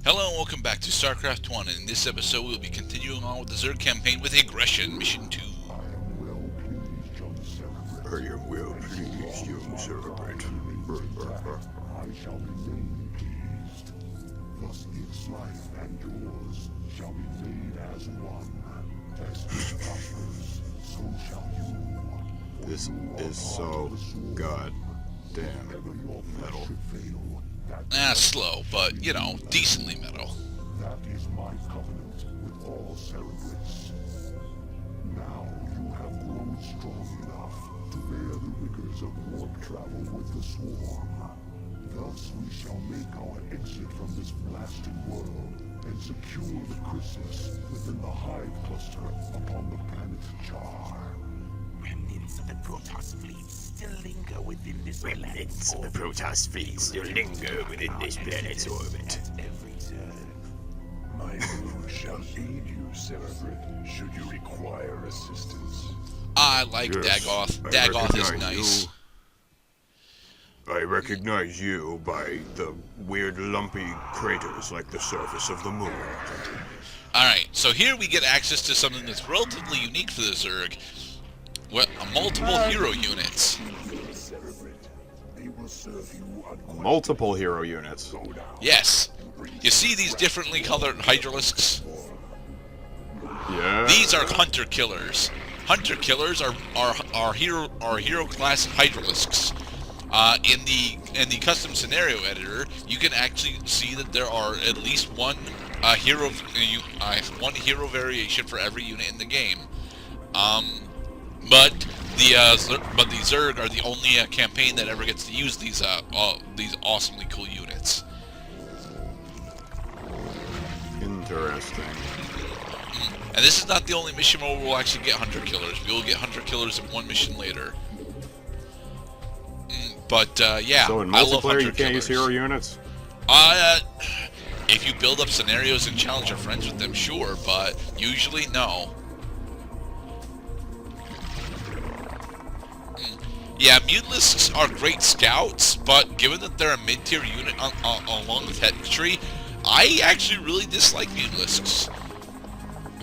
Hello and welcome back to Starcraft 1, and in this episode we'll be continuing on with the Zerg campaign with Aggression, Mission 2. I am well pleased, young servant. I shall remain pleased. Thus its life and yours shall be made as one. As it prospers, so shall you. This is so goddamn metal. Slow, but, you know, decently metal. That is my covenant with all Cerebrits. Now you have grown strong enough to bear the rigors of warp travel with the Swarm. Thus we shall make our exit from this blasted world and secure the Chrysalis within the Hive cluster upon the planet Char. Remnants of the Protoss fleet still linger within this Remnants of the Protoss fleet still linger within this planet's orbit. every turn. My moon shall aid you, Cerebrit, should you require assistance. I like Yes, Dagoth. I Dagoth is recognize nice. you. I recognize you by the weird lumpy craters like the surface of the moon. Alright, so here we get access to something that's relatively unique for the Zerg. Well, multiple hero units. Cerebrit, they will serve you unquestionably. Multiple hero units. Yes. You see these differently colored Hydralisks? Yeah. These are hunter killers. Hunter killers are hero class Hydralisks. In the custom scenario editor, you can actually see that there are at least one hero variation for every unit in the game. But the Zerg are the only campaign that ever gets to use these awesomely cool units. Interesting. And this is not the only mission where we'll actually get hunter killers. We will get hunter killers in one mission later. But yeah, So in I love multiplayer hunter you can't use killers. hero units? If you build up scenarios and challenge your friends with them, sure, but usually no. Yeah, Mutalisks are great scouts, but given that they're a mid-tier unit along with Headtree, I actually really dislike Mutalisks.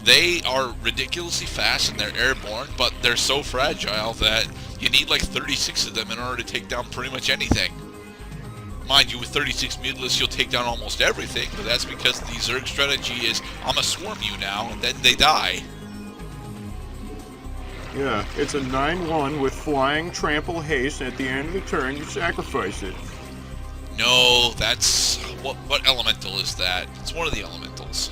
They are ridiculously fast and they're airborne, but they're so fragile that you need like 36 of them in order to take down pretty much anything. Mind you, with 36 Mutalisks you'll take down almost everything, but that's because the Zerg strategy is, I'm gonna swarm you now, and then they die. Yeah, it's a 9-1 with flying, trample, haste, and at the end of the turn you sacrifice it. No, that's... What elemental is that? It's one of the elementals.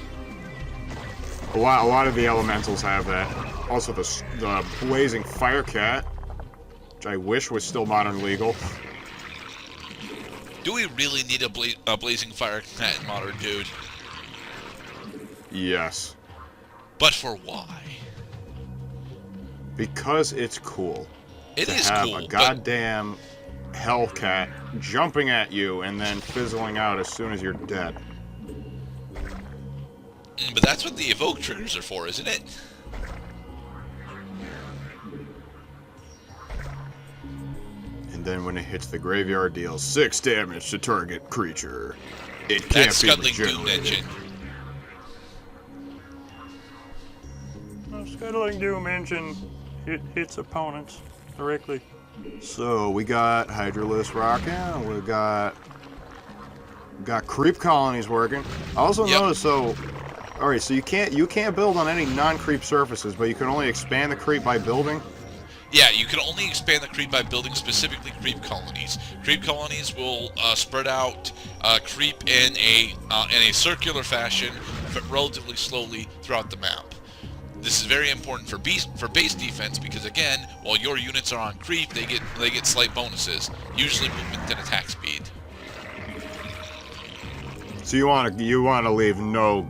A lot of the elementals have that. Also the blazing fire cat, which I wish was still modern legal. Do we really need a blazing fire cat in modern, dude? Yes. But for why? Because it's cool. It to is have cool, a but goddamn hellcat jumping at you and then fizzling out as soon as you're dead. that's what the evoke triggers are for, isn't it? And then when it hits the graveyard, deals 6 damage to target creature. It can't That's be Scuttling Doom regenerated. Engine. Scuttling Doom Engine hits opponents directly. So we got Hydralisk rocking. We got creep colonies working. I also Yep. noticed all right, so you can't build on any non-creep surfaces, but you can only expand the creep by building. Yeah, you can only expand the creep by building specifically creep colonies. Creep colonies will spread out creep in a circular fashion, but relatively slowly throughout the map. This is very important for base defense because again, while your units are on creep, they get slight bonuses, usually movement and attack speed. So you want to leave no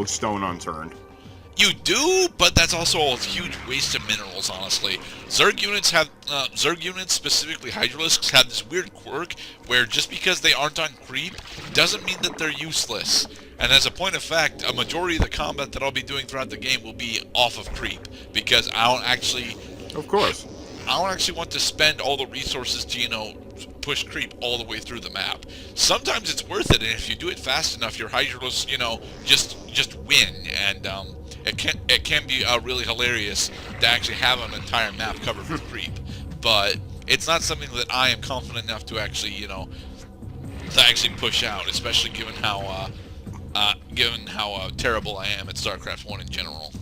stone unturned. You do, but that's also a huge waste of minerals, honestly. Zerg units, specifically Hydralisks, have this weird quirk where just because they aren't on creep doesn't mean that they're useless. And as a point of fact, a majority of the combat that I'll be doing throughout the game will be off of creep, because I don't actually Of course. want to spend all the resources to, push creep all the way through the map. Sometimes it's worth it, and if you do it fast enough, your Hydralisks, you know, just win, and it can be really hilarious to actually have an entire map covered with creep. But it's not something that I am confident enough to actually, you know, push out, especially given how terrible I am at StarCraft 1 in general.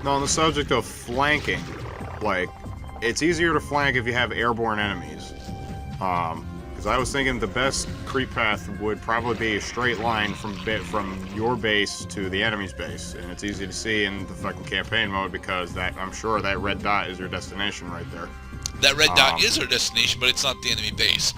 Now, on the subject of flanking, like, it's easier to flank if you have airborne enemies. Because I was thinking the best creep path would probably be a straight line from your base to the enemy's base, and it's easy to see in the fucking campaign mode because I'm sure that red dot is your destination right there. That red dot is our destination, but it's not the enemy base.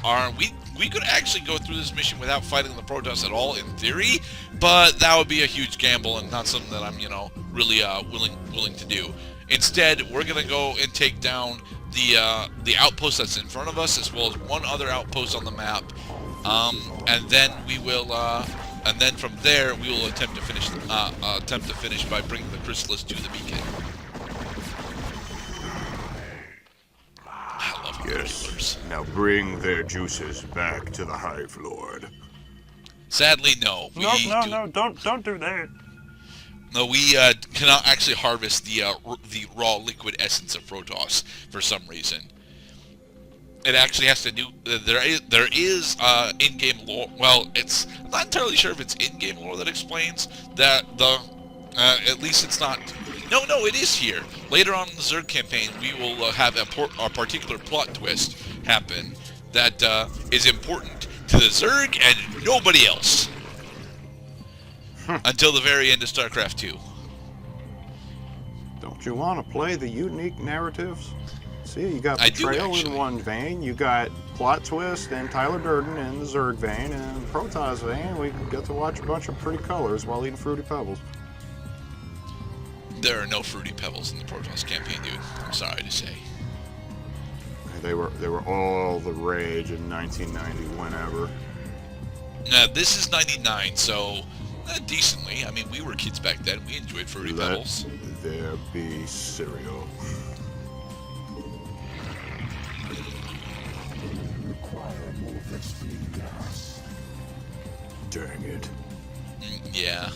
We could actually go through this mission without fighting the Protoss at all, in theory, but that would be a huge gamble and not something that I'm, you know, really willing to do. Instead, we're gonna go and take down the outpost that's in front of us, as well as one other outpost on the map, and then we will, and then from there we will attempt to finish by bringing the Chrysalis to the beacon. I love Yes. Now bring their juices back to the Hive Lord. Sadly, no. No, don't do that. No, we cannot actually harvest the raw liquid essence of Protoss for some reason. It actually has to do. There is in-game lore. Well, I'm not entirely sure if it's in-game lore that explains that at least it's not. No, it is here. Later on in the Zerg campaign, we will have a particular plot twist happen that is important to the Zerg and nobody else. Until the very end of StarCraft 2. Don't you want to play the unique narratives? See, you got Betrayal in one vein, you got Plot Twist and Tyler Durden in the Zerg vein, and Protoss vein, we get to watch a bunch of pretty colors while eating Fruity Pebbles. There are no Fruity Pebbles in the Protoss campaign, dude. I'm sorry to say. They were all the rage in 1990, whenever. This is 99, so decently. I mean, we were kids back then. We enjoyed Fruity Pebbles. Let there be cereal. Dang it. Yeah.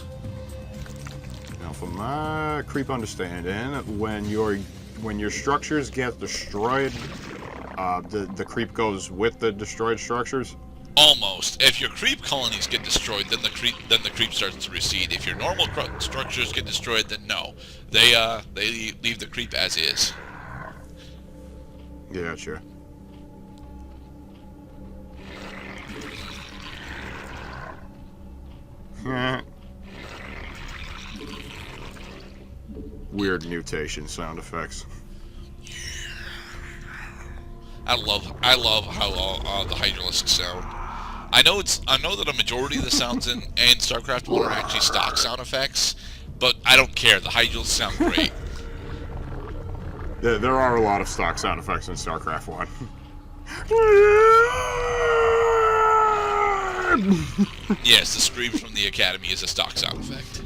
Now, from my creep understanding, when your structures get destroyed, the creep goes with the destroyed structures. Almost. If your creep colonies get destroyed, then the creep starts to recede. If your normal structures get destroyed, then no, they leave the creep as is. Yeah, sure. Weird mutation sound effects. I love how the Hydralisks sound. I know that a majority of the sounds in StarCraft 1 are actually stock sound effects, but I don't care. The Hydralisks sound great. There are a lot of stock sound effects in StarCraft 1. Yes, the scream from the Academy is a stock sound effect.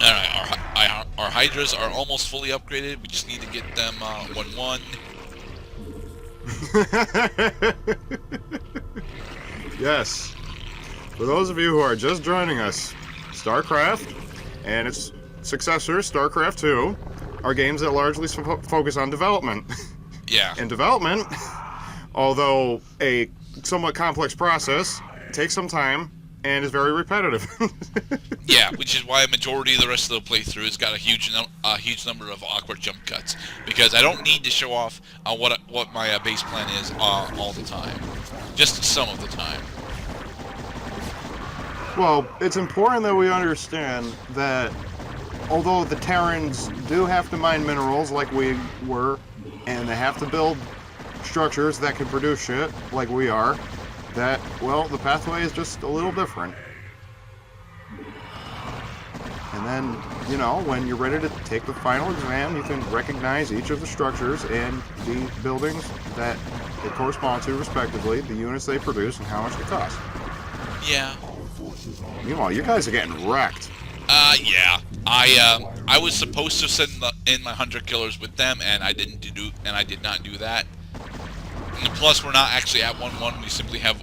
Alright, our Hydras are almost fully upgraded. We just need to get them 1-1. Yes. For those of you who are just joining us, StarCraft and its successor, StarCraft 2, are games that largely focus on development. Yeah. And development, although a somewhat complex process, takes some time and is very repetitive. Yeah, which is why a majority of the rest of the playthrough has got a huge number of awkward jump cuts, because I don't need to show off what my base plan is all the time, just some of the time. Well, it's important that we understand that although the Terrans do have to mine minerals like we were, and they have to build structures that can produce shit like we are, that, well, the pathway is just a little different. And then, you know, when you're ready to take the final exam, you can recognize each of the structures and the buildings that they correspond to, respectively, the units they produce, and how much they cost. Yeah. Meanwhile, you guys are getting wrecked. Yeah. I was supposed to send in my hunter killers with them, and I did not do that. And plus, we're not actually at 1-1. We simply have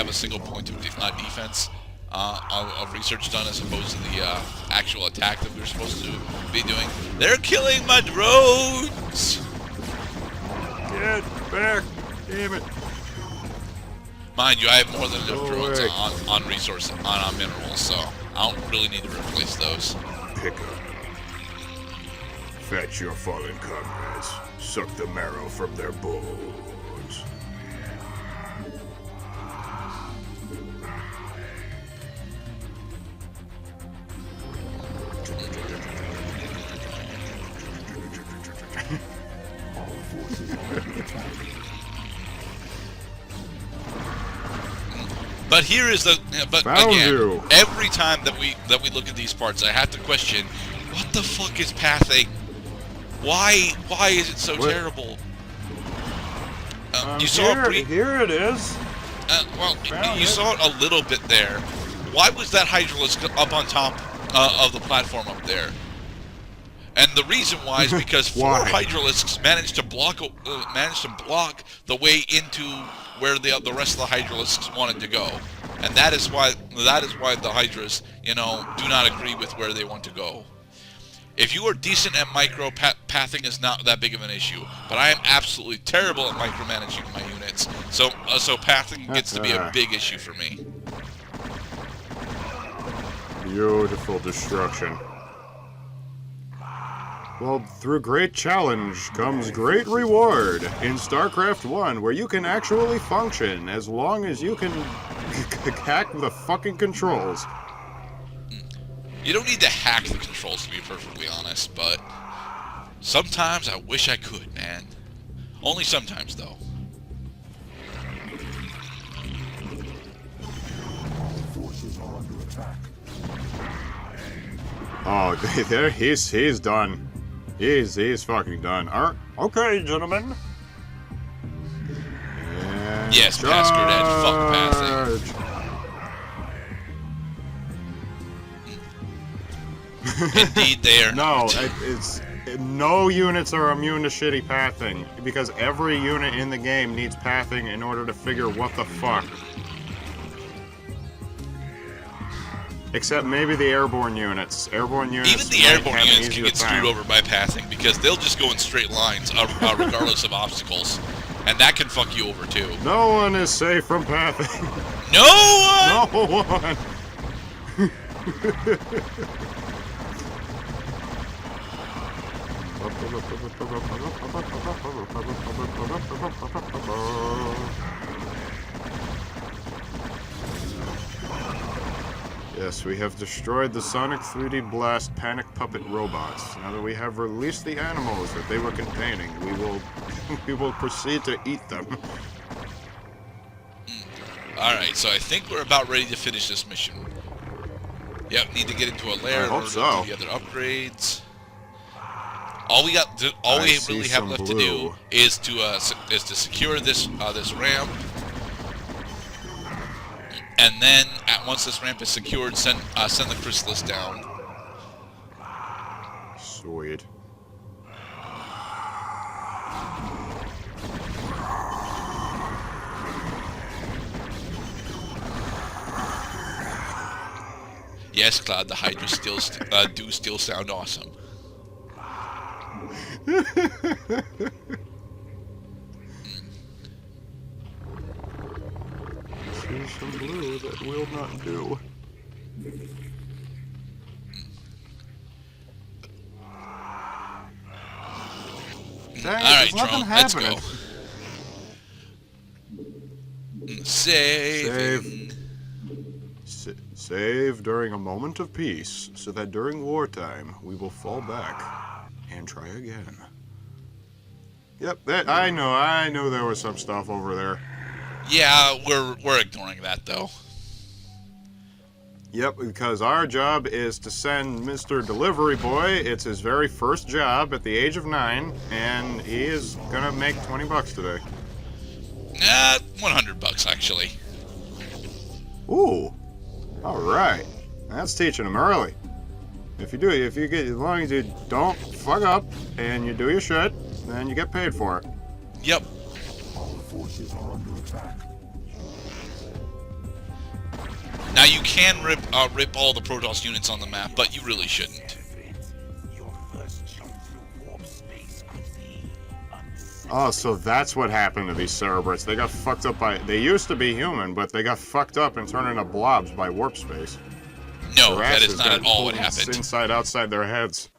a single point of defense of research done as opposed to the actual attack that we were supposed to be doing. They're killing my drones. Get back! Damn it! Mind you, I have more than enough drones on resource on minerals, so I don't really need to replace those. Pick up. Fetch your fallen comrades. Suck the marrow from their bones. But here is the Found again, you. every time that we look at these parts, I have to question, what the fuck is pathing? Why is it so terrible? You saw here it is. well, you saw it a little bit there. Why was that Hydralisk up on top of the platform up there? And the reason why is because 4 Hydralisks managed to block the way into where the rest of the Hydralisks wanted to go, and that is why the Hydras, do not agree with where they want to go. If you are decent at micro, pathing is not that big of an issue, but I am absolutely terrible at micromanaging my units, so pathing gets to be a big issue for me. Beautiful destruction. Well, through great challenge comes great reward in Starcraft 1, where you can actually function as long as you can hack the fucking controls. You don't need to hack the controls, to be perfectly honest, but sometimes I wish I could, man. Only sometimes, though. Oh, there he's done. He's fucking done. Okay, gentlemen. And Yes, Paskard had fuck pathing. Indeed, they are No, not. no units are immune to shitty pathing, because every unit in the game needs pathing in order to figure what the fuck. Except maybe the airborne units. Airborne units. Even the airborne units can get screwed over by pathing because they'll just go in straight lines regardless of obstacles, and that can fuck you over too. No one is safe from pathing. No one. No one. Yes, we have destroyed the Sonic 3D Blast Panic Puppet robots. Now that we have released the animals that they were containing, we will proceed to eat them. Alright, so I think we're about ready to finish this mission. Yep, need to get into a lair in order to do the other upgrades. All we really have left to do is to secure this ramp, and then once this ramp is secured, send the Chrysalis down. Sweet. Yes, Cloud, the Hydra do still sound awesome. See some blue that will not do. Alright, drone, let's go. Saving. Save during a moment of peace, so that during wartime we will fall back and try again. Yep, I know there was some stuff over there. Yeah, we're ignoring that though. Yep, because our job is to send Mr. Delivery Boy. It's his very first job at the age of 9, and he is gonna make $20 today. $100 actually. Ooh, all right. That's teaching him early. If you do, if you get, as long as you don't fuck up and you do your shit, then you get paid for it. Yep. Our forces are under attack. Now you can rip all the Protoss units on the map, but you really shouldn't. Your first jump through warp space could be unsafe. Oh, so that's what happened to these Cerebrates. They got fucked up by... They used to be human, but they got fucked up and turned into blobs by warp space. No, Their that is asses not got at all what pulled happened. Inside, outside their heads.